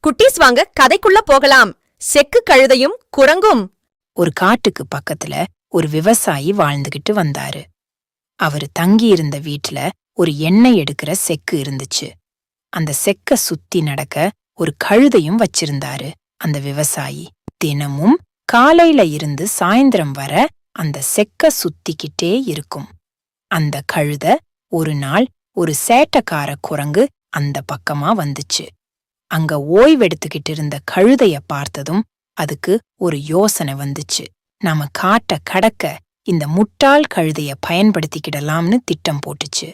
குட்டீஸ் வாங்க கதைக்குள்ள போகலாம். செக்கு கழுதையும் குரங்கும். ஒரு காட்டுக்கு பக்கத்துல ஒரு விவசாயி வாழ்ந்துகிட்டு வந்தாரு. அவரு தங்கியிருந்த வீட்ல ஒரு எண்ணெய் எடுக்கிற செக்கு இருந்துச்சு. அந்த செக்க சுத்தி நடக்க ஒரு கழுதையும் வச்சிருந்தாரு. அந்த விவசாயி தினமும் காலையில இருந்து சாயந்திரம் வர அந்த செக்க சுத்திக்கிட்டே இருக்கும். அந்த கழுத ஒரு நாள் ஒரு சேட்டக்கார குரங்கு அந்த பக்கமா வந்துச்சு. அங்க ஓய்வெடுத்துக்கிட்டு இருந்த கழுதைய பார்த்ததும் அதுக்கு ஒரு யோசனை வந்துச்சு. நாம காட்ட கடக்க இந்த முட்டாள் கழுதைய பயன்படுத்திக்கிடலாம்னு திட்டம் போட்டுச்சு.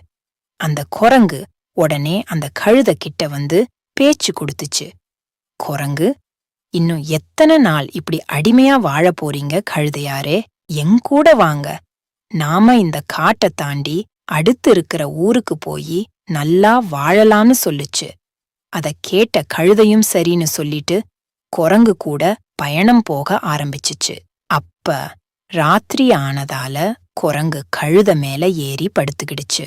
அந்த குரங்கு உடனே அந்த கழுத கிட்ட வந்து பேச்சு கொடுத்துச்சு. குரங்கு, இன்னும் எத்தனை நாள் இப்படி அடிமையா வாழ போறீங்க கழுதையாரே? எங்கூட வாங்க. நாம இந்த காட்டை தாண்டி அடுத்து இருக்கிற ஊருக்கு போய் நல்லா வாழலாம்னு சொல்லுச்சு. அத கேட்ட கழுதையும் சரின்னு சொல்லிட்டு குரங்கு கூட பயணம் போக ஆரம்பிச்சுச்சு. அப்ப ராத்திரி ஆனதால குரங்கு கழுத மேல ஏறி படுத்துக்கிடுச்சு.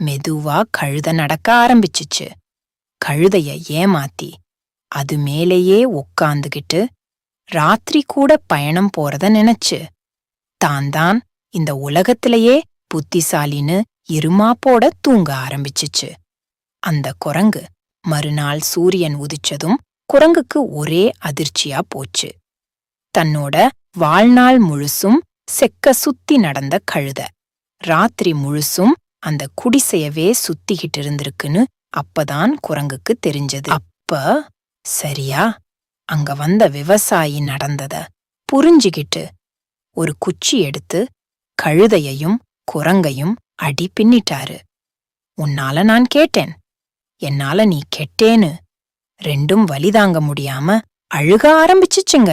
மெதுவா கழுத நடக்க ஆரம்பிச்சுச்சு. கழுதைய ஏமாத்தி அது மேலேயே உக்காந்துகிட்டு ராத்திரி கூட பயணம் போறத நினைச்சு தான் இந்த உலகத்திலேயே புத்திசாலின்னு இருமாப்போட தூங்க ஆரம்பிச்சுச்சு. அந்த குரங்கு மறுநாள் சூரியன் உதிச்சதும் குரங்குக்கு ஒரே அதிர்ச்சியா போச்சு. தன்னோட வாழ்நாள் முழுசும் செக்க சுத்தி நடந்த கழுத ராத்திரி முழுசும் அந்த குடிசையவே சுத்திக்கிட்டு இருந்திருக்குன்னு அப்பதான் குரங்குக்கு தெரிஞ்சது. அப்ப சரியா அங்க வந்த விவசாயி நடந்தத புரிஞ்சுகிட்டு ஒரு குச்சி எடுத்து கழுதையையும் குரங்கையும் அடி பின்னிட்டாரு. உன்னால நான் கேட்டேன், என்னால நீ கெட்டேன்னு ரெண்டும் வலிதாங்க முடியாம அழுக ஆரம்பிச்சுச்சுங்க.